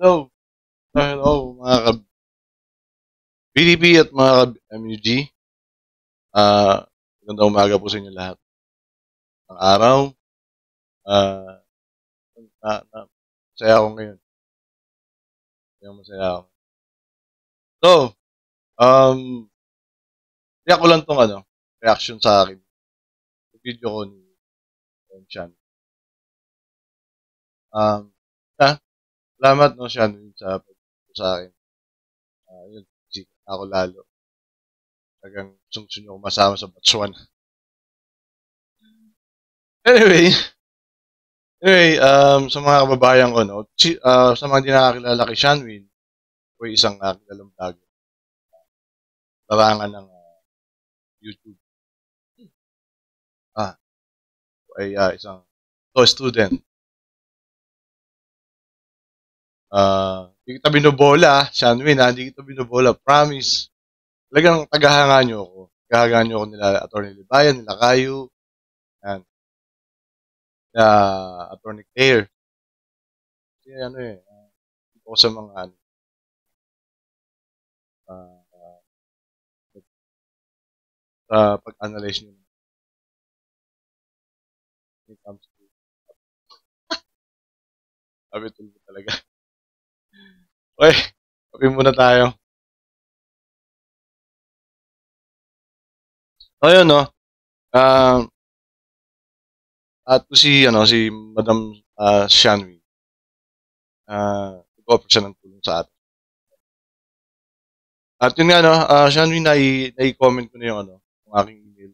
Hello. Hello, mga ka-BDP at mga ka-MUG. Magandang umaga po sa inyo lahat. Ang araw, ah, masaya ako ngayon. Masaya ako. So, tiyak ko lang tong reaction sa akin. Yung video ko ni Sean. Salamat no, Sean, sa akin. Yun, ako lalo. Talagang gusto nyo masama sa Botswana. Anyway, sa mga kababayan ko, no, sa mga hindi nakakilala kay Shanwin, ko isang kilalang vlogger. Larangan ng YouTube. Ay isang student. Hindi kita binobola, Shanwin, hindi kita binobola, promise. Talagang tagahanga nyo ako. Tagahanga nyo ako nila Atty. Libayan, nila Caillou, yan. Atty. Claire. Kasi ito ko sa mga pag-analyze nyo. When it comes to sabi tulog talaga. Okay, kape muna tayo. Ayun, no? At si Madam Shanwin. Nag-offer siya ng tulong sa atin. At yun nga, no, Shanwin, nai-comment ko na yung aking email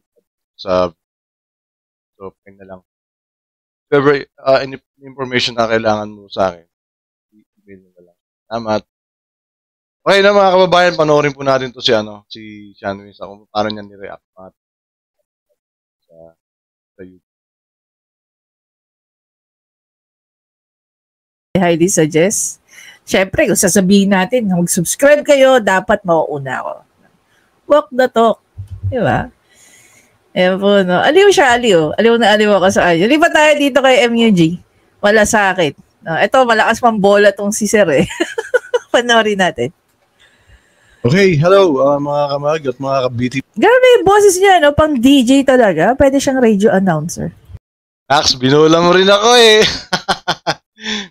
sa so, na lang. If ever, any information na kailangan mo sa akin, email mo na lang. Salamat. Okay na mga kababayan, panoorin po natin to si Shanwin sa kung paano niya ni-react sa YouTube. Highly suggest. Siyempre, kung sasabihin natin, mag-subscribe kayo, dapat mauuna ako. Walk the talk. Diba? Ayan po, no? Aliw siya, aliw. Aliw na aliw ako sa kanya. Lipat tayo dito kay MUG. Wala sa akin. No, ito, malakas pang bola tong si Sir eh. Panoorin natin. Okay, hello mga kamag at mga ka-BT. Grabe yung boses niya, no? Pang DJ talaga. Pwede siyang radio announcer. Ax, binula mo rin ako eh.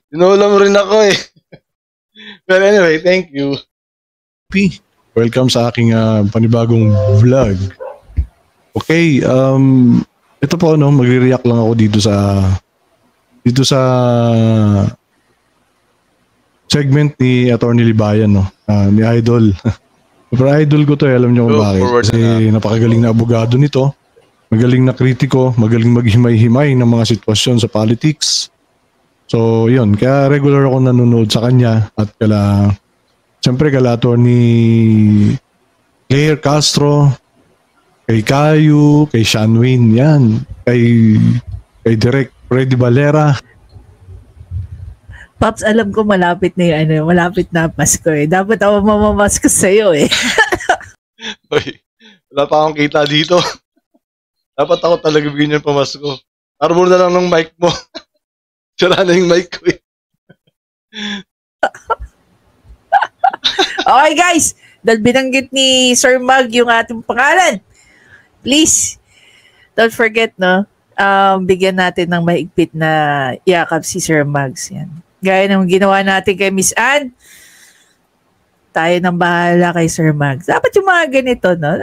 Binula mo rin ako eh. But anyway, thank you. Welcome sa aking panibagong vlog. Okay, ito po magre-react lang ako dito sa segment ni Atty. Libayan, no, ni Idol. Pero idol ko to, alam niyo kung bakit. Kasi napakagaling na abogado nito, magaling na kritiko, magaling maghimay-himay ng mga sitwasyon sa politics. So, yun, kaya regular ako nanonood sa kanya at siyempre Atty. Claire Castro, kay Caillou, kay Shanwin, yan, kay Direk Freddy Valera. Pops, alam ko malapit na malapit na Pasko eh. Dapat ako mamamasko sa'yo eh. Uy, wala pa akong kita dito. Dapat ako talaga bigyan yung pamasko. Para mo na lang ng mic mo. Sira na yung mic ko eh. Okay guys, dahil binanggit ni Sir Mag yung ating pangalan, please, don't forget, no, bigyan natin ng mahigpit na yakap si Sir Mags. Yan. Gaya ng ginawa natin kay Miss Ann, tayo nang bahala kay Sir Mags. Dapat yung mga ganito, no?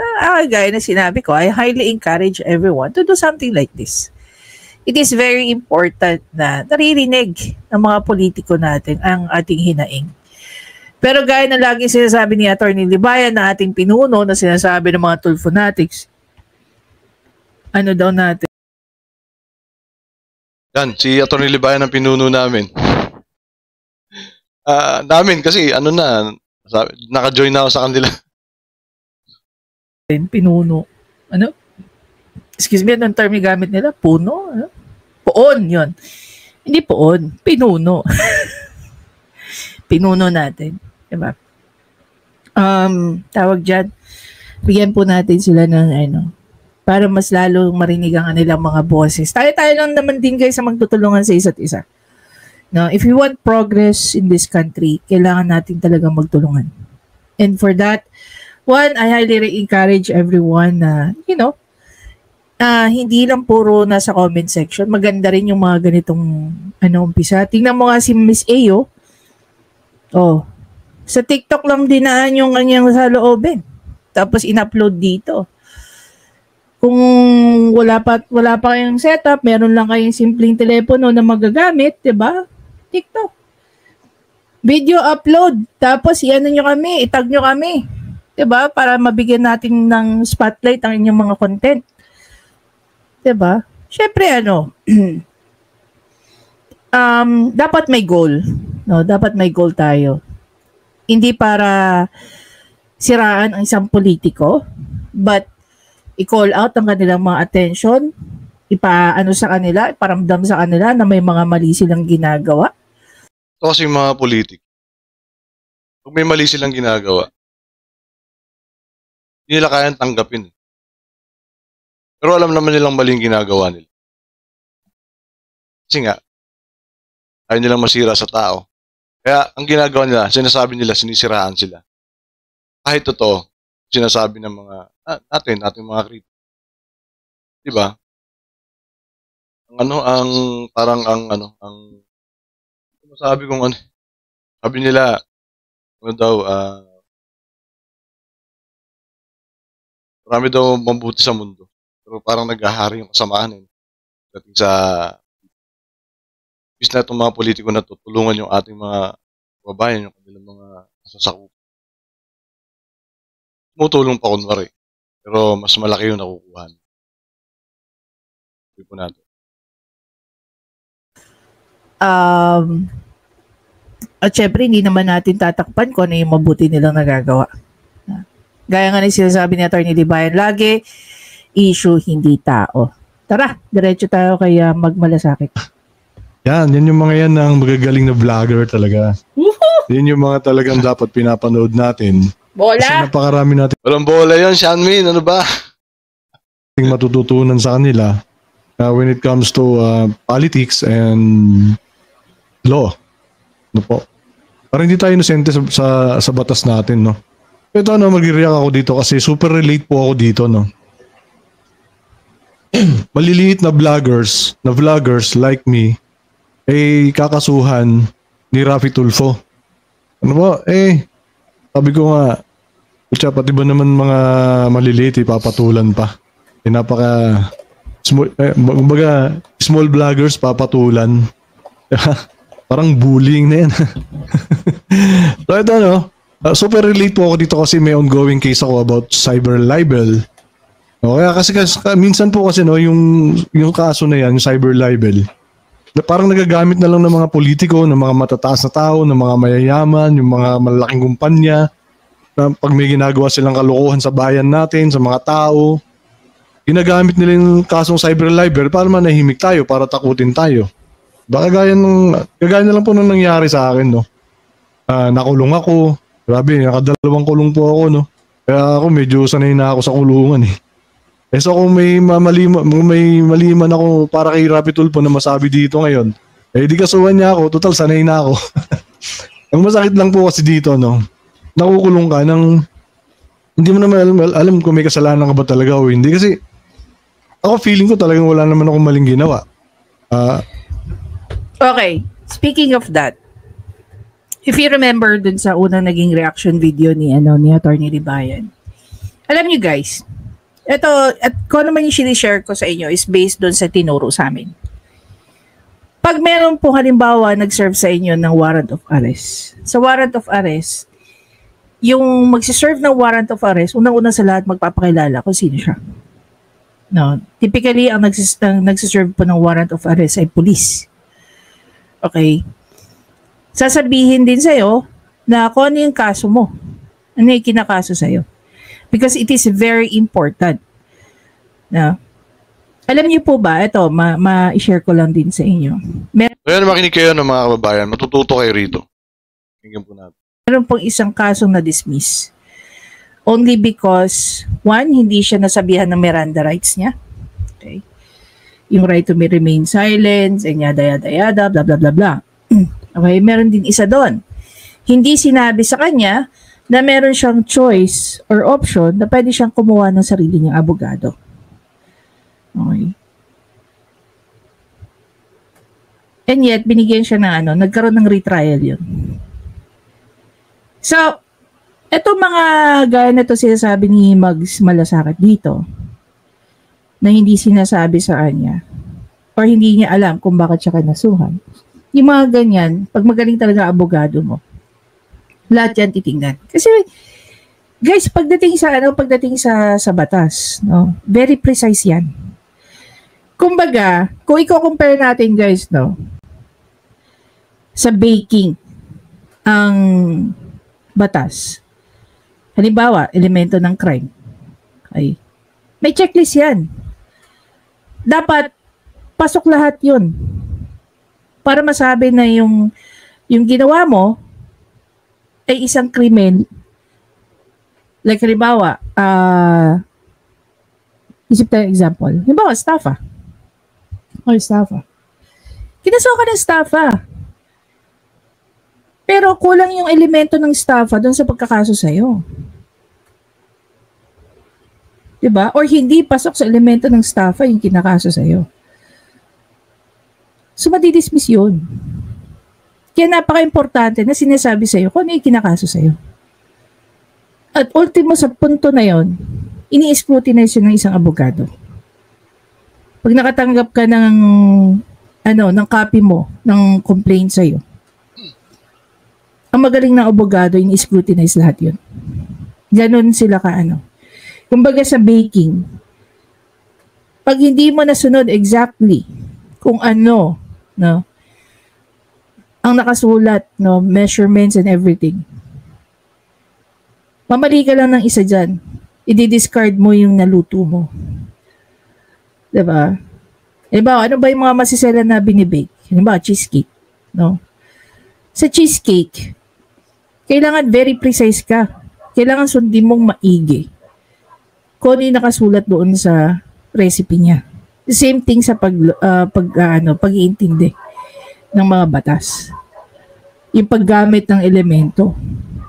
Gaya na sinabi ko, I highly encourage everyone to do something like this. It is very important na naririnig ng mga politiko natin ang ating hinaing. Pero gaya na laging sinasabi ni Atty. Libayan na ating pinuno na sinasabi ng mga Tulfonatics, daw natin? Yan, si Atty. Libayan ang pinuno namin. Namin kasi naka-join na ako sa kanila. Pinuno. Excuse me, anong term yung gamit nila? Puno? Poon, yun. Hindi poon, pinuno. Pinuno natin. Diba? Tawag dyan, bigyan po natin sila ng para mas lalo marinig ang kanilang mga boses. Tayo lang naman din guys sa magtutulungan sa isa't isa. No, if we want progress in this country, kailangan natin talaga magtulungan. And for that, one, I highly encourage everyone na, hindi lang puro nasa comment section. Maganda rin yung mga ganitong umpisa. Tingnan mo nga si Miss Ayo. Sa TikTok lang dinaan yung kanyang saloobin. Tapos in-upload dito. Kung wala pa kayong setup, meron lang kayong simpleng telepono na magagamit, 'di ba? TikTok. Video upload. Tapos i-ano nyo kami, itag nyo kami. 'Di ba? Para mabigyan natin ng spotlight ang inyong mga content. 'Di ba? Syempre dapat may goal. No, dapat may goal tayo. Hindi para siraan ang isang politiko, but i-call out ang kanilang mga attention, iparamdam sa kanila na may mga mali silang ginagawa. Ito kasi yung mga politik. Kung may mali silang ginagawa, hindi nila kayang tanggapin. Pero alam naman nilang maling ginagawa nila. Kasi nga, ayaw nilang masira sa tao. Kaya ang ginagawa nila, sinasabi nila, sinisiraan sila. Kahit totoo, sinasabi ng mga, ating mga kritik. Diba? Sabi kong sabi nila, marami daw mabuti sa mundo. Pero parang naghahari yung kasamaan dating sa bis na itong mga politiko na tutulungan yung ating mga babayan, yung kanilang mga sasakup. Tumutulong pa kunwari. Pero mas malaki yung nakukuha. Hindi po natin. At syempre, hindi naman natin tatakpan kung ano yung mabuti nilang nagagawa. Gaya nga ni sinasabi ni Atty. Libayan lagi, issue, hindi tao. Tara, diretso tayo kay Magmalasakit. Yan yung mga yan ang magagaling na vlogger talaga. Yan yung mga talagang dapat pinapanood natin. Bola! Kasi napakarami natin. Walang bola yun, Seanmin, ano ba? Matututunan sa kanila when it comes to politics and law. Ano po? Parang hindi tayo inosente sa batas natin, no? Ito mag-react ako dito kasi super relate po ako dito, no? Maliliit na vloggers like me, kakasuhan ni Raffy Tulfo. Ano ba? Sabi ko nga, pati ba naman mga maliliit, papatulan pa. Napaka small vloggers papatulan. Parang bullying na yan. So ito super relate po ako dito kasi may ongoing case ako about cyber libel. Kaya kasi minsan po kasi yung kaso na yan, yung cyber libel, parang nagagamit na lang ng mga politiko, ng mga matataas na tao, ng mga mayayaman, yung mga malalaking kumpanya, na pag may ginagawa silang kalokohan sa bayan natin, sa mga tao, ginagamit nila yung kasong cyber libel para manahimik tayo, para takutin tayo. Baka gaya na lang po nang nangyari sa akin, no? Nakulong ako. Grabe, nakadalawang kulong po ako, no? Kaya ako medyo sanay na ako sa kulungan, eh. So kung may maliman ako para kay Raffy Tulfo na masabi dito ngayon, di kasuhan niya ako, total sanay na ako. Ang masakit lang po kasi dito, no? Nakukulong ka ng hindi mo naman alam kung may kasalanan ka ba talaga o hindi. Kasi ako feeling ko talagang wala naman akong maling ginawa. Okay, speaking of that, if you remember dun sa unang naging reaction video ni Atty. Libayan, alam niyo guys, ito, at kung naman yung sinishare ko sa inyo is based dun sa tinuro sa amin. Pag meron po halimbawa nag-serve sa inyo ng warrant of arrest, sa warrant of arrest, yung magsiserve ng warrant of arrest, unang-una sa lahat magpapakilala kung sino siya. No, typically, ang nagsiserve po ng warrant of arrest ay police. Okay? Sasabihin din sa'yo na kung ano yung kaso mo. Ano yung kinakaso sa'yo. Because it is very important. No? Alam niyo po ba, ito, ma-share ko lang din sa inyo. Kaya makinig kayo ng mga kababayan, matututo kayo rito. Tingnan po natin. Meron pong isang kasong na-dismiss. Only because, one, hindi siya nasabihan ng Miranda rights niya. Okay? Yung right to remain silent, and yada, yada, yada, blah, blah, blah, blah. Okay, meron din isa doon. Hindi sinabi sa kanya na meron siyang choice or option na pwede siyang kumuha ng sarili niyang abogado. Okay. And yet, binigyan siya ng nagkaroon ng retrial yun. So, eto mga gaya na to sinasabi ni Mags Malasakit dito na hindi sinasabi sa kanya or hindi niya alam kung bakit siya kinasuhan. Yung mga ganyan, pag magaling talaga abogado mo, lahat yan titingnan. Kasi, guys, pagdating sa batas, no, very precise yan. Kumbaga, kung i-compare natin, guys, no, sa baking, ang batas. Halimbawa, elemento ng crime. Okay. May checklist yan. Dapat, pasok lahat yun. Para masabi na yung ginawa mo ay isang krimen. Like, halimbawa, isip tayo example. Halimbawa, estafa. O, estafa. Kinasuhan ka ng estafa. Pero kulang yung elemento ng estafa doon sa pagkakaso sa'yo. Diba? Or hindi pasok sa elemento ng estafa yung kinakaso sa'yo. So, madidismiss yun. Kaya napaka-importante na sinasabi sa'yo kung ano yung kinakaso sa'yo. At ultimo sa punto na yon, ini-scrutinize yun ng isang abogado. Pag nakatanggap ka ng copy mo, ng complaint sa'yo, ang magaling na abogado, ini-scrutinize lahat yun. Ganon sila Kumbaga sa baking, pag hindi mo nasunod exactly kung ano, no, ang nakasulat, no, measurements and everything, mamali ka lang ng isa dyan. I-discard mo yung naluto mo. Diba? Ano ba yung mga masisela na binibake? Cheesecake. No? Sa cheesecake, kailangan very precise ka. Kailangan sundin mong maigi kung ano yung nakasulat doon sa recipe niya. The same thing sa pag-iintindi ng mga batas. Yung paggamit ng elemento.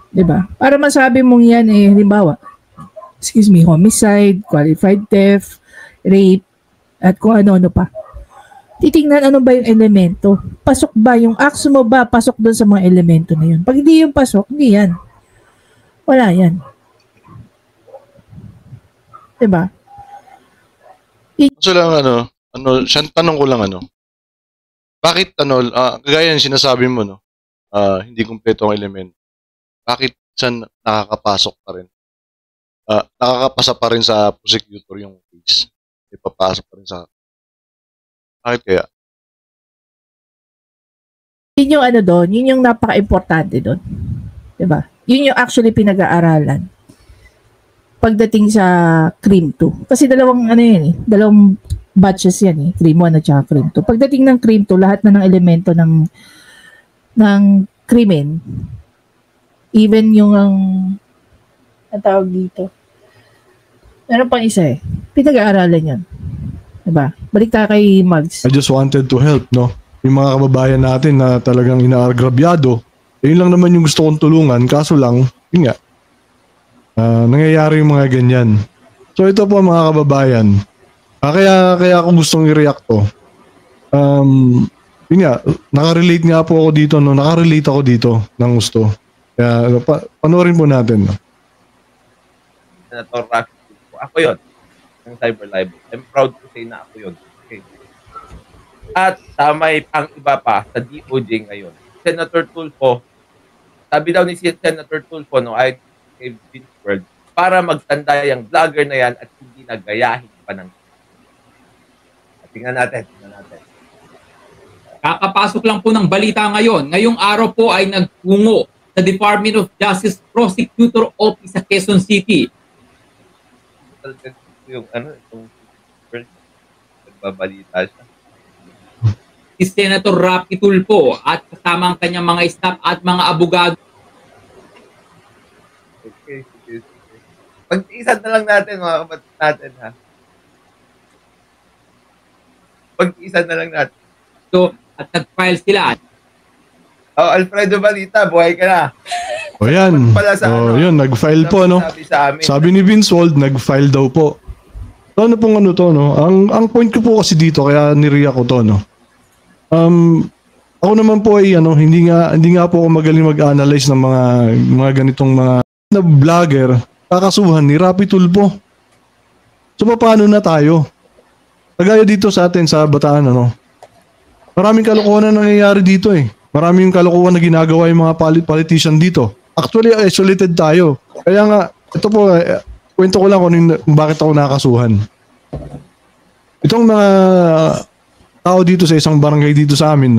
Diba? Para masabi mong yan halimbawa, homicide, qualified theft, rape, at kung ano-ano pa. Titingnan ano ba yung elemento. Pasok ba? Yung acts mo ba pasok doon sa mga elemento na yun? Pag hindi yung pasok, hindi yan. Wala yan. Diba? So lang tanong ko lang bakit kagaya ng sinasabi mo hindi kumpleto ang element. Bakit saan nakakapasok pa rin? Nakakapasa pa rin sa prosecutor yung case. Ipapasok pa rin sa bakit kaya? Yun yung doon, yun yung napaka-importante doon. Diba? Yun yung actually pinag-aaralan pagdating sa CRIM 2. Kasi dalawang batches yan CRIM 1 at saka CRIM 2. Pagdating ng CRIM 2, lahat na ng elemento ng krimen, even yung ang tawag dito. Meron pang isa pinag-aaralan yan. Diba? Balik tayo kay Mags. I just wanted to help, no? Yung mga kababayan natin na talagang inaagrabyado, yun lang naman yung gusto kong tulungan, kaso lang, yun nga, nangyayari yung mga ganyan. So ito po mga kababayan, kaya ako gustong i-react to. Yun nga, nakarelate nga po ako dito, no? Nakarelate ako dito ng gusto. Kaya panoorin po natin. No? Senator Rocky, ako yun, ng Cyber Libel. I'm proud to say na ako yun. Okay. At may ang iba pa sa DOJ ngayon. Senator Tulfo, sabi daw ni Senator Tulfo, I gave this word, para magtanda yung vlogger na yan at hindi nagayahin pa ng tingnan natin. Kakapasok lang po ng balita ngayon. Ngayong araw po ay nagtungo sa Department of Justice Prosecutor Office sa Quezon City. Yung itong nagbabalita siya. Si Senator Rapi Tulfo at kasama ang kanyang mga staff at mga abogado. Okay. Pag-iisan na lang natin mga kapatid natin Pag-iisan na lang natin. So, at nag-file sila. Oh, Alfredo Balita, buhay ka na. O yan. Pala sa O ano, yun, nag-file po, no? Sabi sa amin. Sabi ni Vince Wald, nag-file daw po. So, ano pong ano to, no? Ang point ko po kasi dito, kaya niriya ko to, no? Ako naman po ay, hindi nga po ako magaling mag-analyze ng mga ganitong mga na vlogger, kakasuhan ni Rapi Tulfo. So, paano na tayo? Kagaya dito sa atin, sa Bataan, maraming kalokohan na nangyayari dito eh. Maraming kalokohan na ginagawa yung mga politician dito. Actually, isolated tayo. Kaya nga, ito po, kwento ko lang kung bakit ako nakasuhan. Itong mga tao dito sa isang barangay dito sa amin,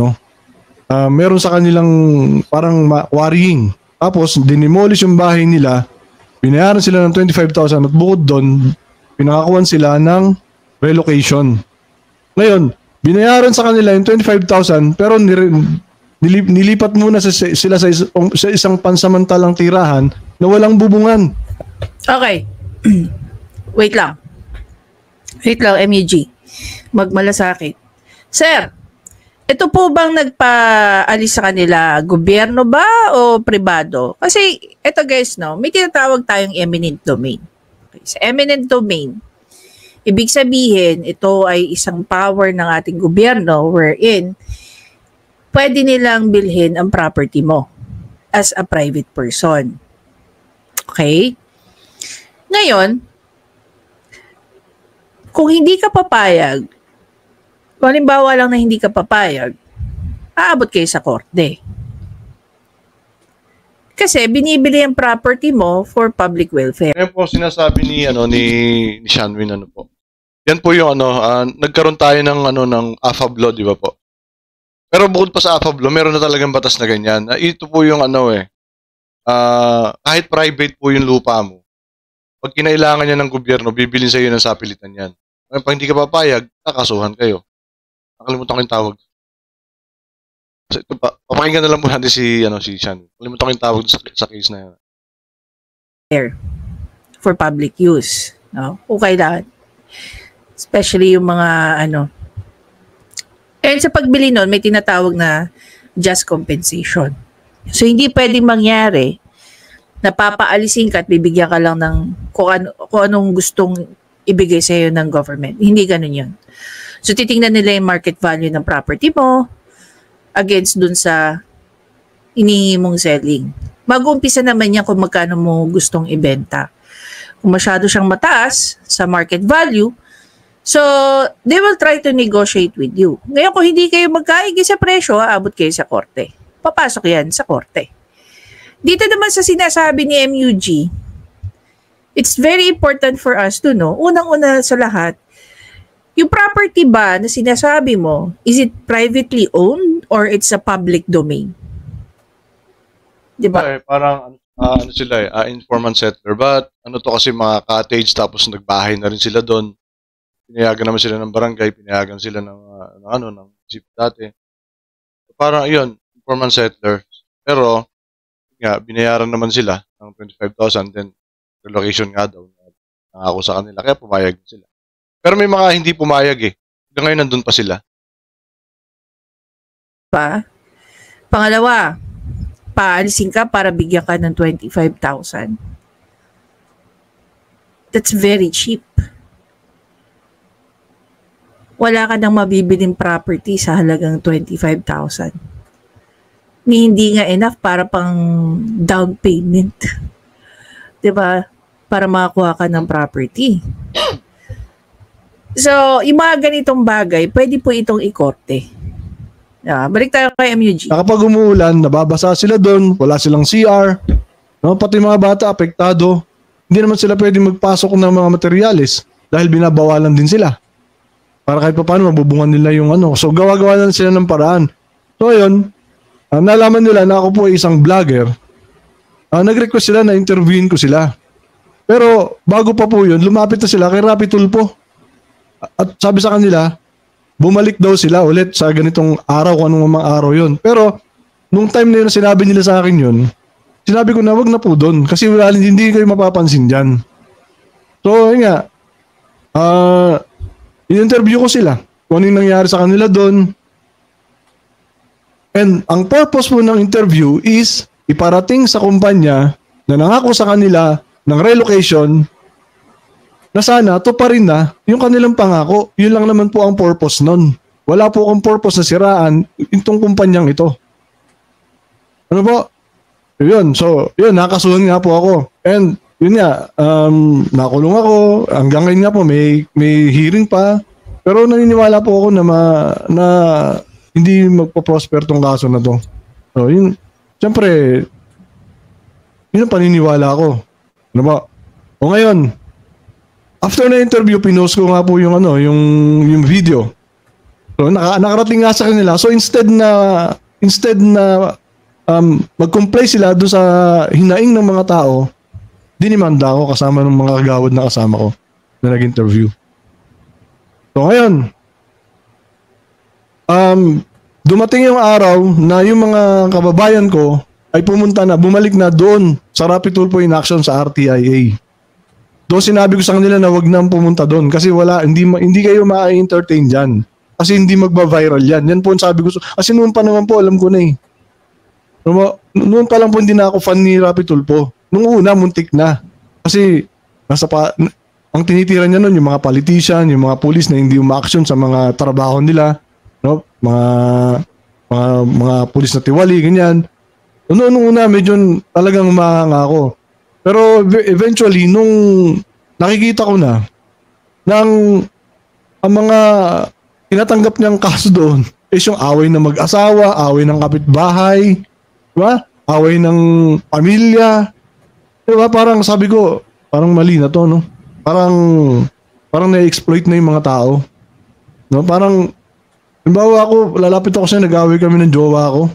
meron sa kanilang parang quarrying. Tapos, dinimolish yung bahay nila, binayaran sila ng 25,000 at bukod doon, pinakakuan sila ng relocation. Ngayon, binayaran sa kanila yung 25,000 pero nilipat muna sila sa isang pansamantalang tirahan na walang bubungan. Okay. Wait lang, MEG. Magmalasakit. Sir, ito po bang nagpaalis sa kanila, gobyerno ba o pribado? Kasi, ito guys, may tinatawag tayong eminent domain. Okay. Sa eminent domain, ibig sabihin, ito ay isang power ng ating gobyerno wherein pwede nilang bilhin ang property mo as a private person. Okay? Ngayon, kung hindi ka papayag, kung halimbawa lang na hindi ka papayag, aabot kayo sa korte. Kasi binibili ang property mo for public welfare. Yan po sinasabi ni Shanwin po. Yan po yung nagkaroon tayo ng AFAB law, di ba po? Pero bukod pa sa AFAB law, meron na talagang batas na ganyan. Ito po yung kahit private po yung lupa mo, pag kinailangan niya ng gobyerno, bibilin sa iyo ng sapilitan yan. Pag hindi ka papayag, kakasuhan kayo. Nakalimutan ko yung tawag. So, ito pa, papakinggan na lang po natin si Shan. Nakalimutan ko yung tawag sa case na yan. For public use. No? Kung kailangan. Especially yung mga And sa pagbili nun, may tinatawag na just compensation. So, hindi pwedeng mangyari na papaalisin ka at bibigyan ka lang ng kung anong gustong ibigay sa iyo ng government. Hindi ganun yun. So, titingnan nila yung market value ng property mo against dun sa inihingi mong selling. Mag-uumpisa naman yan kung magkano mo gustong ibenta. Kung masyado siyang mataas sa market value, so, they will try to negotiate with you. Ngayon, kung hindi kayo magkaigi sa presyo, aabot kayo sa korte. Papasok yan sa korte. Dito naman sa sinasabi ni MUG, it's very important for us to know, unang-una sa lahat, yung property ba na sinasabi mo, is it privately owned or it's a public domain? Diba? Parang, informant settler. But, to kasi mga cottage, tapos nagbahay na rin sila doon. Pinayagan naman sila ng barangay, pinayagan sila ng jeep dati. Parang yun, informant settler. Pero, binayaran naman sila ng 25,000, then relocation nga daw. Nangako sa kanila, kaya pumayag sila. Pero may mga hindi pumayag eh. Hanggang ngayon nandun pa sila. Pangalawa, paalisin ka para bigyan ka ng 25,000. That's very cheap. Wala ka nang mabibiling property sa halagang 25,000. Hindi nga enough para pang down payment. 'Di ba? Para makakuha ka ng property. So, yung mga ganitong bagay, pwede po itong ikorte. Balik tayo kay MUG. Kapag umuulan, nababasa sila doon, wala silang CR, pati mga bata apektado. Hindi naman sila pwede magpasok ng mga materyales dahil binabawalan din sila. Para kahit pa paano, mabubungan nila yung So, gawa-gawa na sila ng paraan. So, ayun, nalaman nila na ako po ay isang vlogger. Nag-request sila na interviewin ko sila. Pero, bago pa po yun, lumapit na sila kay Rapi Tulfo. At sabi sa kanila, bumalik daw sila ulit sa ganitong araw, kung anong mga araw yun. Pero, nung time na yun, sinabi nila sa akin yun, sinabi ko na wag na po doon kasi hindi kayo mapapansin dyan. So, yun nga, in-interview ko sila kung ano yung nangyari sa kanila doon. And ang purpose po ng interview is iparating sa kumpanya na nangako sa kanila ng relocation na sana tuparin na yung kanilang pangako. Yun lang naman po ang purpose nun. Wala po akong purpose na siraan itong kumpanyang ito. Ano po? Yun. So, yun, nakasuhan nga po ako. And yun nga, nakulong ako. Hanggang ngayon nga po, may hearing pa. Pero naniniwala po ako na hindi magpa-prosper tong kaso na to. So, yun, siyempre, yun ang paniniwala ko. Ano ba? O ngayon, after na interview, pinost ko nga po yung video. So, nakarating nga sa kanila. So, instead na mag-comply sila doon sa hinaing ng mga tao, dinimanda ako kasama ng mga kagawad na kasama ko na nag-interview. So, ngayon, dumating yung araw na yung mga kababayan ko ay bumalik na doon sa Rapid Tulfo in Action sa RTIA. Doon sinabi ko sa kanila na wag nang pumunta doon kasi hindi kayo ma-entertain diyan. Kasi hindi magba-viral yan. Yan po ang sabi ko. Kasi noon pa naman po, alam ko na eh. Noon pa lang po hindi na ako fan ni Rapid Tulfo. Nung una, muntik na. Kasi ang tinitira niya noon, yung mga politician, yung mga police na hindi uma-action sa mga trabaho nila. No? Mga pulis na tiwali, ganyan. Noong una, medyo talagang mahanga ako. Pero eventually, nung nakikita ko na, ang mga tinatanggap niyang kaso doon is yung away ng mag-asawa, away ng kapitbahay, diba? Away ng pamilya. Diba? Parang sabi ko, parang mali na to, no? Parang na-exploit na yung mga tao. No? Parang, halimbawa ako, lalapit ako siya, nag-away kami ng jowa ko.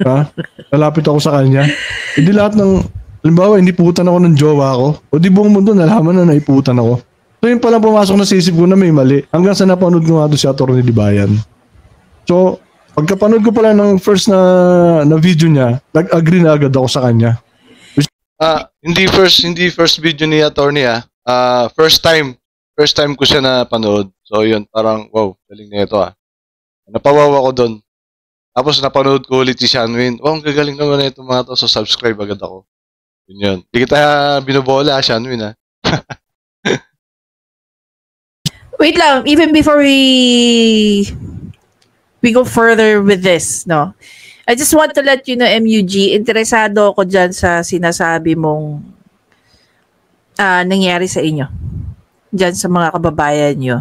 Ha? Lalapit ako sa kanya. Hindi lahat ng, halimbawa, hindi putan ako ng jowa ko. O di buong mundo, nalaman na naiputan ako. So yun palang pumasok na sa isip ko na may mali. Hanggang sa napanood ko nga doon si Atty. Libayan. So, pagkapanood ko pala ng first na video niya, nag-agree na agad ako sa kanya. Hindi first video ni Atty. First time ko siya napanood. So yun, parang wow, galing na ito Napawaw ako doon. Tapos napanood ko ulit si Shanwin. Ang gagaling naman na itong mga to. So subscribe agad ako. Yun. Di kita binobola, Shanwin Wait lang, even before we go further with this, no? I just want to let you know, MUG, interesado ako dyan sa sinasabi mong nangyari sa inyo. Dyan sa mga kababayan nyo.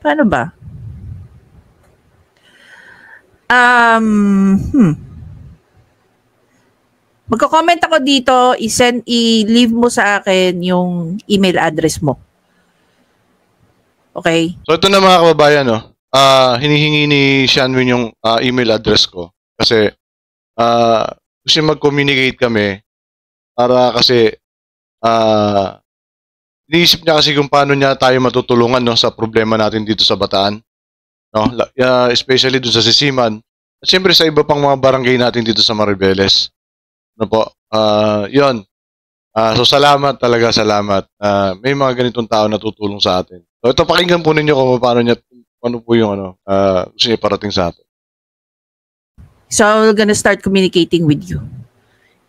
Paano ba? Magko-comment ako dito, i-leave mo sa akin yung email address mo. Okay? So ito na mga kababayan, hinihingi ni Shanwin yung email address ko. Kasi gusto mag-communicate kami para kasi iniisip niya kasi kung paano niya tayo matutulungan sa problema natin dito sa Bataan. No? Especially doon sa Sisiman. At siyempre sa iba pang mga barangay natin dito sa Maribeles. Ano po? Yun. So salamat talaga, salamat. May mga ganitong tao na tutulong sa atin. So ito, pakinggan po ninyo kung paano po yung gusto niya parating sa atin. So we're gonna start communicating with you.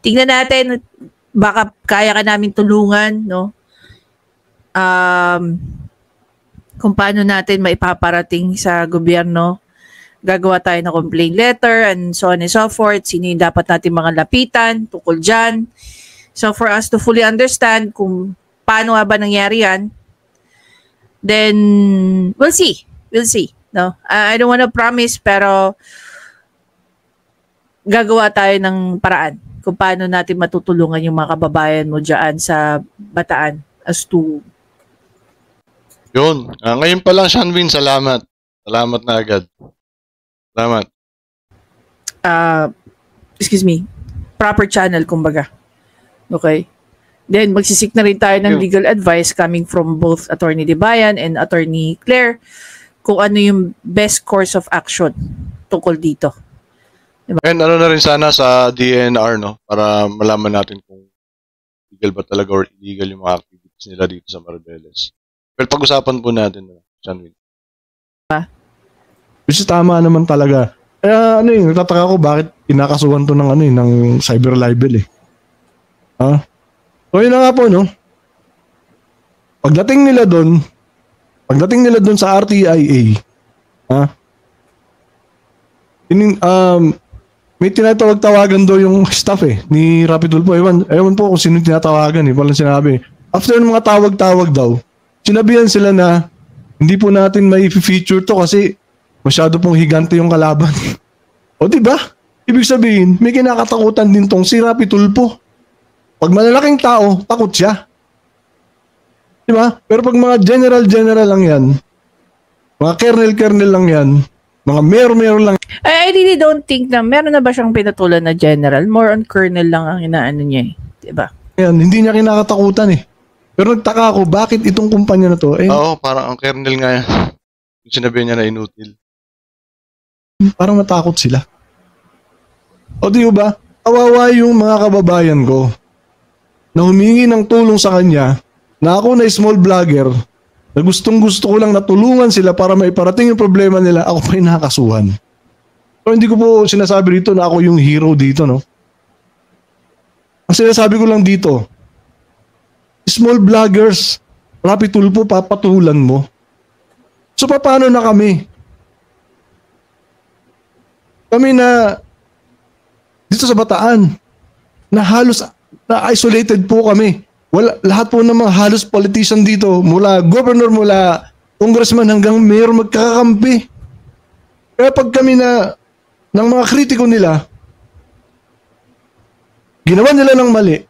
Tingnan natin, baka kaya ka namin tulungan, no? Kung paano natin maipaparating sa gobyerno. Gagawa tayo ng complaint letter and so on and so forth. Sino yung dapat natin mga lapitan tungkol dyan. So for us to fully understand kung paano ba nangyari yan, then we'll see. We'll see. No? I don't want to promise, pero gagawa tayo ng paraan kung paano natin matutulungan yung mga kababayan mo dyan sa Bataan as to... Yun. Ngayon pa lang, Shanwin, salamat. Salamat na agad. Salamat. Excuse me. Proper channel, kumbaga. Okay? Then, magsisik na rin tayo ng legal advice coming from both Atty. Libayan and Atty. Claire kung ano yung best course of action tungkol dito. Diba? And na rin sana sa DNR, no? Para malaman natin kung legal ba talaga or illegal yung mga activities nila dito sa Maribeles. Pero pag-usapan po natin, Shanwin. Which is tama naman talaga. Kaya nagtataka ko bakit kinakasuhan to ng cyber libel eh. So yun na nga po, no? Pagdating nila doon sa RTIA, may tinatawag-tawagan daw yung staff ni Rapid Tulfo. Ewan po kung sino tinatawagan walang sinabi. After ng mga tawag-tawag daw, sinabihan sila na hindi po natin may feature to kasi masyado pong higante yung kalaban. O diba? Ibig sabihin, may kinakatakutan din tong si Rapid Tulfo. Pag malalaking tao, takot siya. Diba? Pero pag mga general lang yan, mga kernel lang yan, mga mayor lang. I really don't think na meron na ba siyang pinatulan na general. More on colonel lang ang inaano niya Diba? Yan, hindi niya kinakatakutan Pero nagtaka ako, bakit itong kumpanya na to? Oo, parang ang kernel nga yan. Sinabi niya na inutil. Parang natakot sila. O di ba? Kawawa yung mga kababayan ko na humingi ng tulong sa kanya na ako na small vlogger na gustong-gusto ko lang natulungan sila para maiparating yung problema nila, ako pa yung nakakasuhan. So hindi ko po sinasabi dito na ako yung hero dito, no? Ang sinasabi ko lang dito, small vloggers, Rapid Tulfo, papatulan mo. So paano na kami? Kami na dito sa Bataan, na halos na isolated po kami. Lahat po ng mga halos politician dito, mula governor, mula congressman hanggang mayor magkakakampi. Kaya pag kami ng mga kritiko nila, ginawa nila ng mali,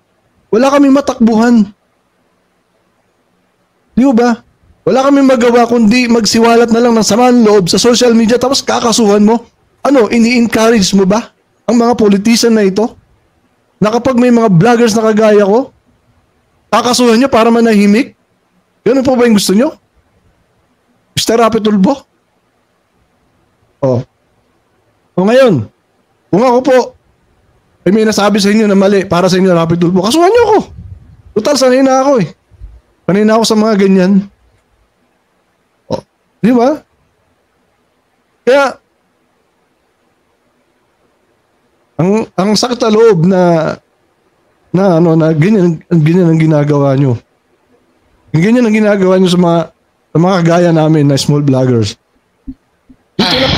wala kami matakbuhan. Di ba? Wala kami magawa kundi magsiwalat na lang ng samaan loob sa social media tapos kakasuhan mo. Ini-encourage mo ba ang mga politician na ito? Na kapag may mga vloggers na kagaya ko, kakasuhan nyo para manahimik? Ganun po ba yung gusto nyo? Mr. Rapid Tulfo? O ngayon, kung ako po ay may nasabi sa inyo na mali para sa inyo, Rapid Tulfo, kasuhan nyo ako. Total, sanay na ako Sanay na ako sa mga ganyan. Di ba? Kaya, ang sakit na loob na ganyan ang ginagawa nyo. Ganyan ang ginagawa nyo sa mga kagaya namin na small vloggers.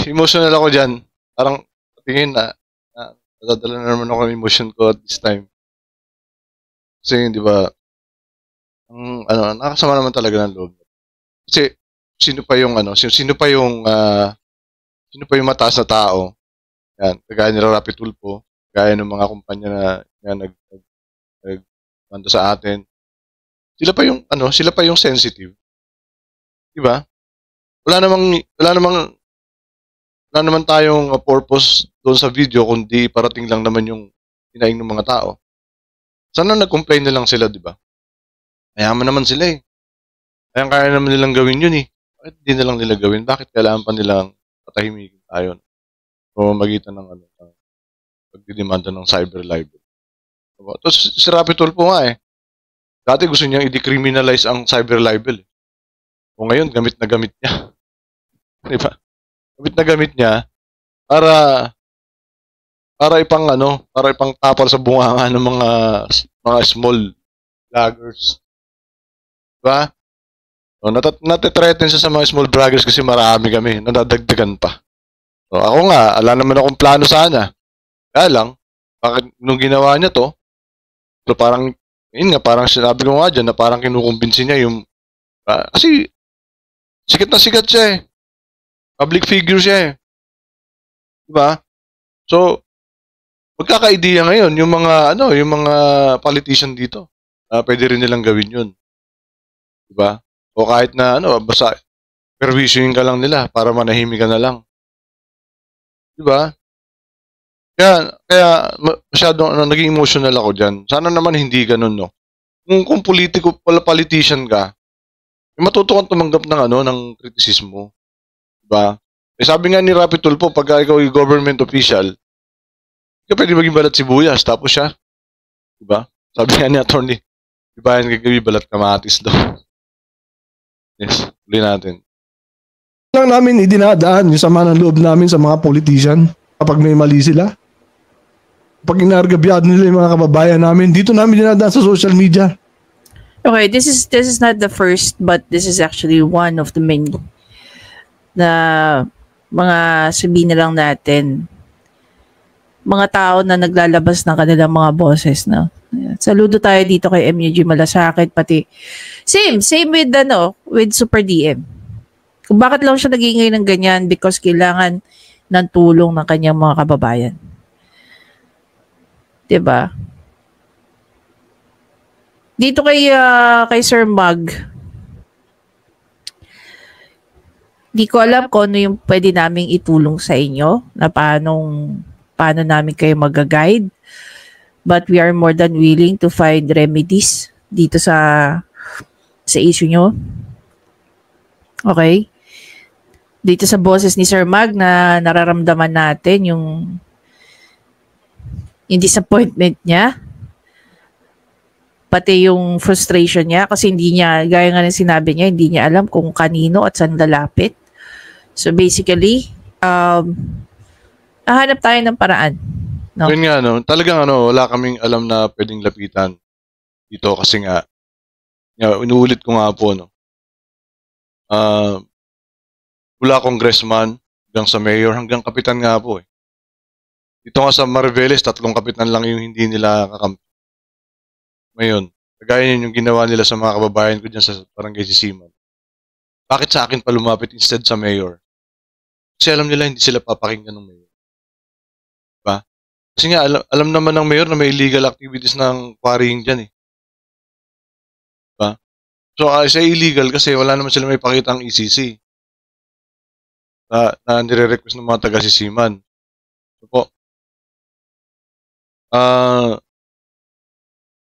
Emotional ako dyan. Parang tingin na nadadala na naman ako ng emotion ko at this time. Kasi, di ba, nakasama naman talaga ng loob. Kasi, sino pa yung mataas na tao? Yan, kagaya nila Rapid Tulfo, kagaya ng mga kumpanya na nagmanda sa atin. Sila pa yung sensitive. Di ba? Wala naman tayong purpose doon sa video kundi parating lang naman yung hinaing ng mga tao. Sana nag-complain na lang sila, di ba? Mayaman naman sila kaya naman nilang gawin yun Bakit hindi na lang nila gawin? Bakit kailangan pa nilang patahimikin tayo? O magitan ng pagdidemanda ng cyber libel. Tapos si Rapid Tulfo nga dati gusto niyang i-decriminalize ang cyber libel. O ngayon, gamit na gamit niya. Di ba? Gamit na gamit niya para ipang tapal sa bunganga ng mga small vloggers. Di ba? O, natitreten siya sa mga small vloggers kasi marami kami. Nadadagdagan pa. So, ako nga, ala naman akong plano sana. Kaya lang, bakit nung ginawa niya to, so parang sinabi ko nga dyan na parang kinukumbinsi niya yung, kasi, sikat na sikat siya Public figure siya Diba? So, magkaka-idea ngayon, yung mga politician dito, pwede rin nilang gawin yun. Diba? O kahit na, basta, perwisyoin ka lang nila para manahimik ka na lang. Diba? Kaya masyadong naging emotional ako dyan. Sana naman hindi ganun, no? Kung politician ka, matuto kang tumanggap ng kritisismo. Diba? Sabi nga ni Rapid Tulfo, pag ikaw ay government official, hindi ka pwede maging balat sibuyas, tapos siya. Diba? Sabi nga ni attorney, diba yan kagabi balat kamatis daw. Yes, huli natin. lang namin idinadaan yung sama ng loob namin sa mga politician kapag may mali sila. Pag inargabyado nila yung mga kababayan namin, dito namin dinadaan sa social media. Okay, this is not the first, but this is actually one of the many na mga sabihin na lang natin, mga tao na naglalabas ng kanilang mga boses, no? Saludo tayo dito kay MUG Malasakit, pati same with Super DM. Kung bakit lang siya nagingay ng ganyan, because kailangan ng tulong ng kanyang mga kababayan. 'Di ba? Dito kay Sir Mag, di ko alam kung ano yung pwede naming itulong sa inyo, na paano namin kayo mag-guide. But we are more than willing to find remedies dito sa issue nyo. Okay? Dito sa boses ni Sir Mag na nararamdaman natin yung disappointment niya. Pati yung frustration niya kasi hindi niya, gaya nga ng sinabi niya, hindi niya alam kung kanino at saan lalapit. So basically, hahanap tayo ng paraan. No? Yun nga, no? Talagang wala kaming alam na pwedeng lapitan dito kasi nga, inuulit ko nga po, no? Mula congressman hanggang sa mayor, hanggang kapitan nga po eh. Dito nga sa Mariveles, 3 kapitan lang yung hindi nila kakampi. Ngayon, kagaya yun yung ginawa nila sa mga kababayan ko dyan sa Barangay Sisiman. Bakit sa akin pa lumapit instead sa mayor? Kasi alam nila hindi sila papakinggan ng mayor. Diba? Kasi nga, alam naman ng mayor na may illegal activities ng quarrying dyan eh. Diba? So, isa illegal kasi wala naman sila may pakitang ECC na nire-request ng mga taga-Sisiman. So po,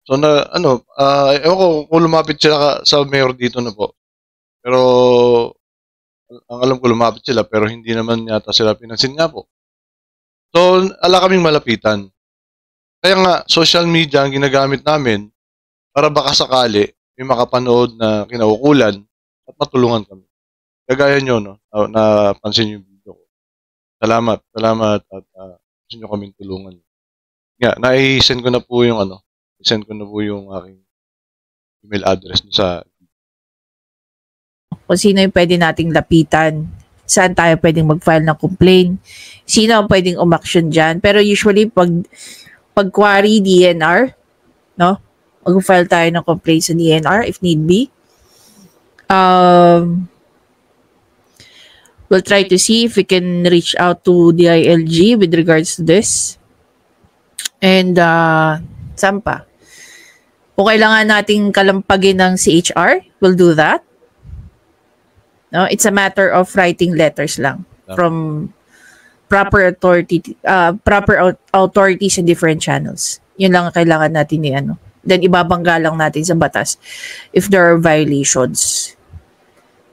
so ewan ko kung lumapit sila sa mayor dito na po. Pero, ang alam ko lumapit sila pero hindi naman yata sila pinansin nga po. So, ala kaming malapitan. Kaya nga, social media ang ginagamit namin para baka sakali may makapanood na kinaukulan at matulungan kami. Kagaya nyo, no? Napansin yung video ko. Salamat at gusto nyo kaming tulungan. Nga, na-send ko na po yung i-send ko na po yung aking email address sa kung sino yung pwede nating lapitan, saan tayo pwedeng mag-file ng complaint, sino ang pwedeng umaksyon dyan. Pero usually, pag quarry DNR, no? Mag-file tayo ng complaint sa DNR if need be. We'll try to see if we can reach out to DILG with regards to this. And, saan pa? Kung kailangan nating kalampagin ng CHR, we'll do that. No, it's a matter of writing letters lang from proper authorities in different channels. Yun lang ang kailangan natin ni Then ibabangga lang natin sa batas if there are violations.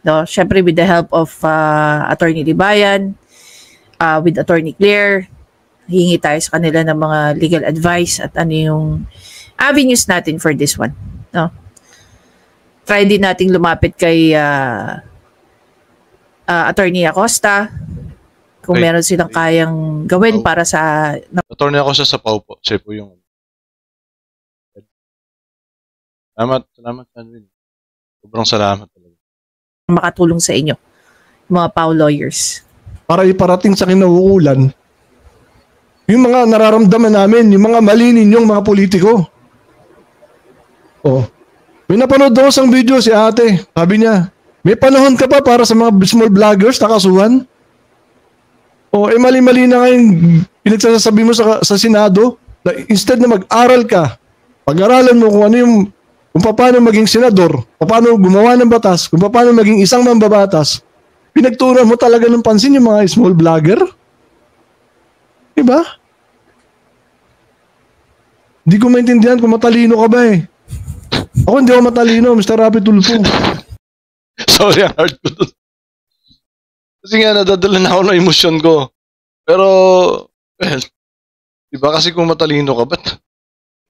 No, syempre with the help of Attorney Libayan, with Attorney Claire, hingi tayo sa kanila ng mga legal advice at ano yung avenues natin for this one. No? Try din nating lumapit kay Attorney Acosta kung meron silang kayang gawin para sa Attorney Acosta sa Pau po. Siya po yung salamat Sanwin. Sobrang salamat talaga. Makatulong sa inyo, mga Pau lawyers. Para iparating sa kinauukulan yung mga nararamdaman namin, yung mga mali ninyong mga politiko. Oh. May napanood daw isang video si ate. Sabi niya, may panahon ka pa para sa mga small vloggers na kasuhan? O, mali-mali na ngayon pinagsasabi mo sa Senado na instead na mag-aral ka, pag-aralan mo kung paano maging senador, paano gumawa ng batas, kung paano maging isang mambabatas, pinagturan mo talaga ng pansin yung mga small vlogger? Diba? Hindi ko maintindihan kung matalino ka ba eh. Ako hindi ako matalino, Mr. Rapi Tulfo. Sorry, ang hard ko dun. Kasi nga, nadadala na ako ng emosyon ko. Pero, well, diba kasi kung matalino ka, ba't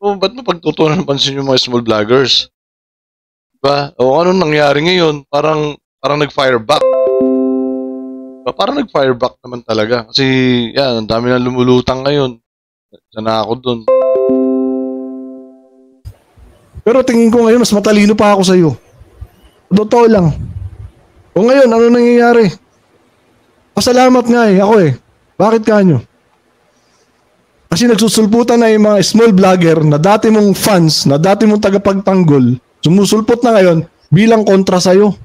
mo pagtutunan ng pansin yung mga small vloggers? Diba? O anong nangyari ngayon? Parang nag-fire back. Parang nag-fireback naman talaga. Kasi, yan, ang dami na lumulutang ngayon. Sana ako dun. Pero tingin ko ngayon, mas matalino pa ako sa'yo. Totoo lang. O ngayon, ano nangyayari? Pasalamat nga ako Bakit kanyo? Kasi nagsusulputan na yung mga small vlogger na dati mong fans, na dati mong tagapagtanggol, sumusulpot na ngayon bilang kontra sa'yo.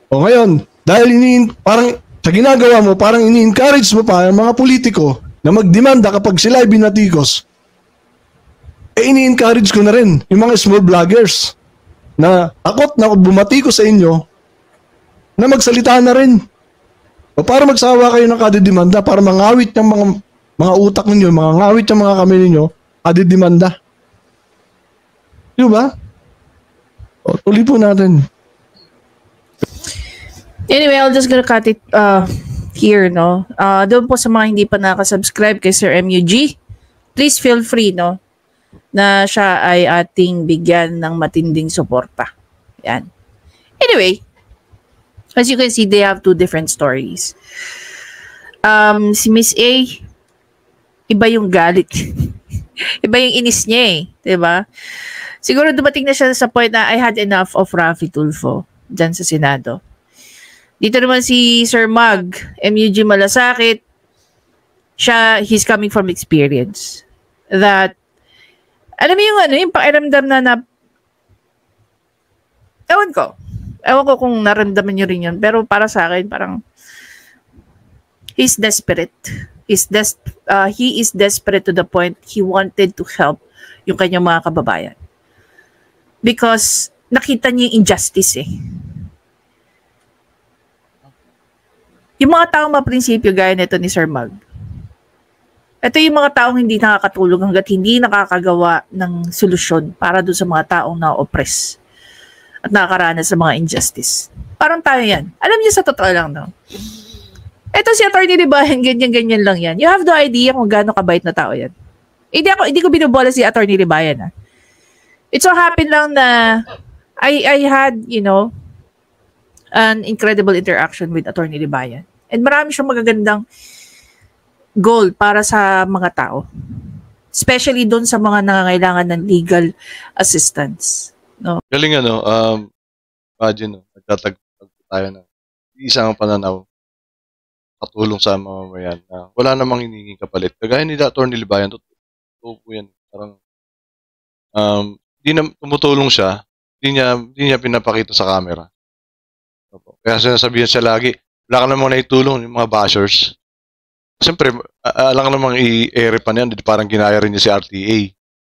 O ngayon, dahil parang sa ginagawa mo, parang ini-encourage mo pa ang mga politiko na magdemanda kapag sila ay binatikos. Ini-encourage ko na rin yung mga small vloggers na takot na bumatiko sa inyo na magsalita na rin. O para magsawa kayo ng kadidemanda, para mangawit ng mga utak ninyo, mga ngawit ng mga kamay ninyo, kadidemanda. Di ba? O, tuloy po natin. Anyway, I'll just gonna cut it here, no? Doon po sa mga hindi pa nakasubscribe kay Sir MUG, please feel free, no? Na siya ay ating bigyan ng matinding suporta. Yan. Anyway, as you can see, they have two different stories. Si Miss A, iba yung galit. Iba yung inis niya diba? Siguro dumating na siya sa point na I had enough of Raffy Tulfo dyan sa Senado. Dito naman si Sir Mag, MUG Malasakit, he's coming from experience. That, alam mo yung pakiramdam na ewan ko kung naramdaman nyo rin yun, pero para sa akin, parang, he's desperate. He is desperate to the point he wanted to help yung kanyang mga kababayan. Because nakita niya yung injustice Yung mga taong maprinsipyo gaya nito ni Sir Mag. Ito yung mga taong hindi nakakatulong hanggat hindi nakakagawa ng solusyon para doon sa mga taong na-oppress at nakakaranas sa mga injustice. Parang tayo yan. Alam niyo sa totoo lang, no? Ito si Atty. Libayan, ganyan-ganyan lang yan. You have no idea kung gaano kabait na tao yan. Hindi ko binubola si Atty. Libayan, It so happened lang na I had, an incredible interaction with Atty. Libayan. And marami siyang magagandang goal para sa mga tao. Especially doon sa mga nangangailangan ng legal assistance. No? Galing imagine, nagtatagpag tayo na isang pananaw katulong sa mamamayan na wala namang hinihinging kapalit. Kagaya ni Atty. Libayan, totoo po yan. Parang, tumutulong siya, hindi niya pinapakita sa camera. Kaya sinasabihan siya lagi, wala ka namang naitulong yung mga bashers. Siyempre, alam ka namang i-ere pa niyan, parang ginaya rin niya si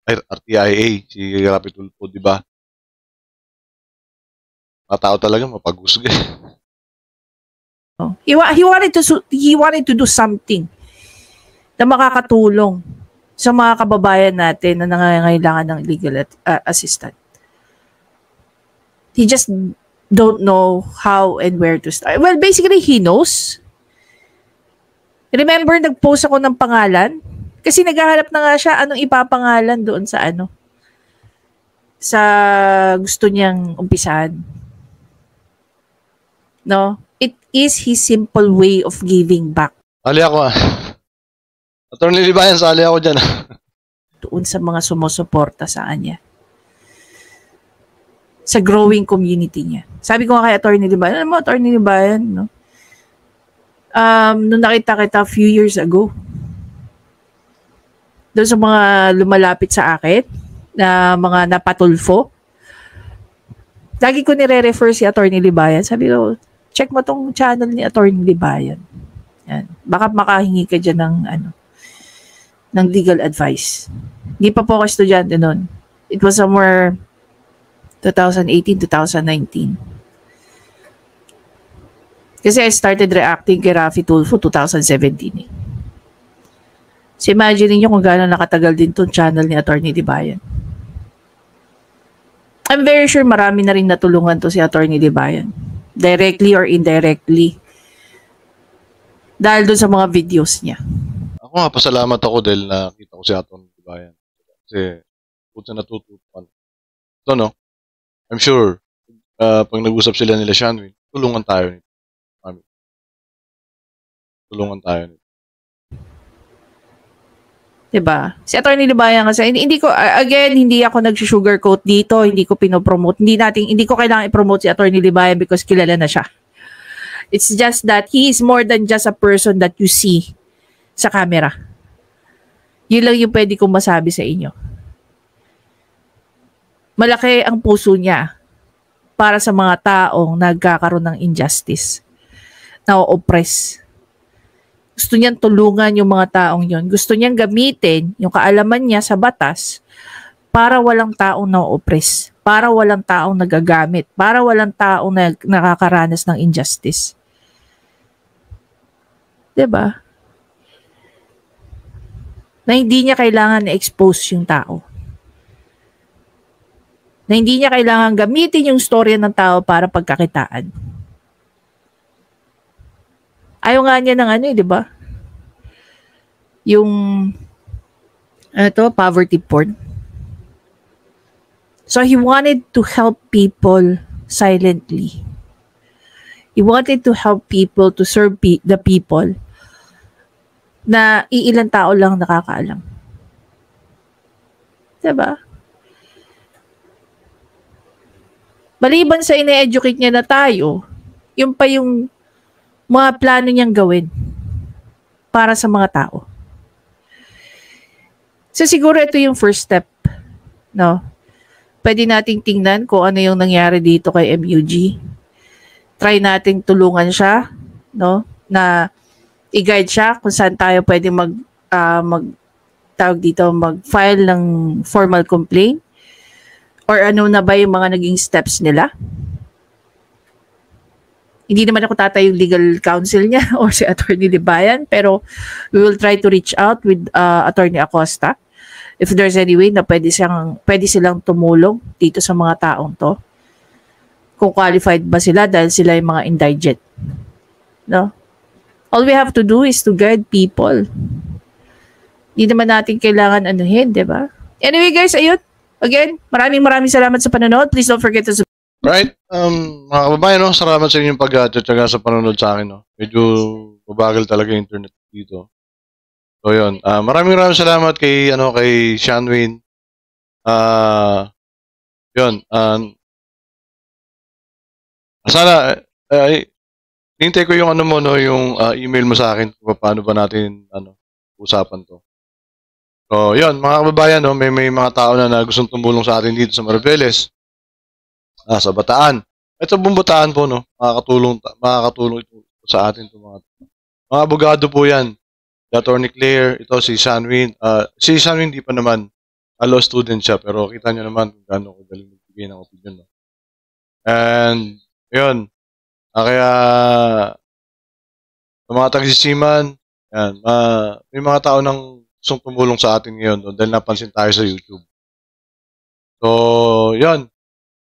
RTIA, si Raffy Tulfo, di ba? Mga tao talaga mapag-husga. He wanted to do something na makakatulong sa mga kababayan natin na nangangailangan ng legal assistance. He just don't know how and where to start. Well, basically, he knows. Remember, nag-post ako ng pangalan? Kasi naghahanap na nga siya anong ipapangalan doon sa sa gusto niyang umpisahan. No? It is his simple way of giving back. Sali ako Atty. Libayan, sali ako dyan Doon sa mga sumusuporta sa kanya. Sa growing community niya. Sabi ko nga kay Atty. Libayan, alam mo, Atty. Libayan, no? Nung nakita kita a few years ago, doon sa mga lumalapit sa akin, na mga napatulfo, lagi ko nire-refer si Atty. Libayan. Sabi ko, check mo tong channel ni Atty. Libayan. Yan. Baka makahingi ka dyan ng legal advice. Hindi pa po ako estudyante noon. It was somewhere 2018, 2019. Kasi I started reacting kay Raffy Tulfo 2017. So imagine niyo kung gaano nakatagal din tong channel ni Atty. Libayan. I'm very sure marami na rin natulungan to si Atty. Libayan. Directly or indirectly. Dahil doon sa mga videos niya. Ako nga, pasalamat ako dahil nakita ko si Atty. Libayan. Kasi, puto na tutupan. So, no? I'm sure, pag nag-usap sila nila Shanwin, tulungan tayo nito. tulungan tayo. Diba? Si Atty. Libayan kasi, hindi ko, again, hindi ako nag-sugarcoat dito, hindi ko pinopromote, hindi ko kailangan i-promote si Atty. Libayan because kilala na siya. It's just that he is more than just a person that you see sa camera. Yun lang yung pwede kong masabi sa inyo. Malaki ang puso niya para sa mga taong nagkakaroon ng injustice, na-oppress. Gusto niyang tulungan yung mga taong yon. Gusto niyang gamitin yung kaalaman niya sa batas para walang taong na-oppress, para walang taong nagagamit, para walang taong nakakaranas ng injustice. Diba? Na hindi niya kailangan na-expose yung tao. Na hindi niya kailangan gamitin yung storya ng tao para pagkakitaan. Ayaw nga niya ng di ba? Yung poverty porn. So he wanted to help people silently. He wanted to help people, to serve the people na iilang tao lang nakakaalam. Diba? Maliban sa ine-educate niya na tayo, yung pa yung mga plano niyang gawin para sa mga tao. So siguro ito yung first step, no? Pwede nating tingnan kung ano yung nangyari dito kay MUG. Try nating tulungan siya, no? Na i-guide siya kung saan tayo pwede mag-file ng formal complaint or ano na ba yung mga naging steps nila. Hindi naman ako tatayong legal counsel niya or si Attorney Libayan, pero we will try to reach out with Attorney Acosta if there's any way na pwede silang tumulong dito sa mga taong to. Kung qualified ba sila dahil sila yung mga indigent. No? All we have to do is to guide people. Hindi naman natin kailangan anuhin, di ba? Anyway guys, ayun. Again, maraming salamat sa panonood. Please don't forget to subscribe. Right. Mga kababayan, no? Salamat sa inyong pag-tiyatsaga sa panonood sa akin. No? Medyo mabagal talaga yung internet dito. So, yun. Maraming salamat kay Shanwin. Yun. Sana, hintay ko yung yung email mo sa akin kung paano ba natin usapan to. So, yun. Mga kababayan, no? May mga tao na gustong tumulong sa atin dito sa Mariveles. Sa Bataan. Ito buong Bataan po, no? Makakatulong ito sa atin ito mga abogado po yan. Si Attorney Claire, ito si Shanwin. Si Shanwin di pa naman law student siya, pero kita nyo naman kung gaano ko galing magbigay ng opinion. No? And, yun. Kaya, sa mga tagsisiman, yan, may mga tao nang gustong tumulong sa atin ngayon dahil napansin tayo sa YouTube. So, yun.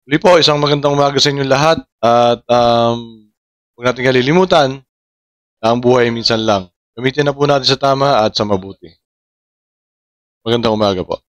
Muli po, isang magandang umaga sa inyong lahat at huwag natin kalilimutan na ang buhay minsan lang. Gamitin na po natin sa tama at sa mabuti. Magandang umaga po.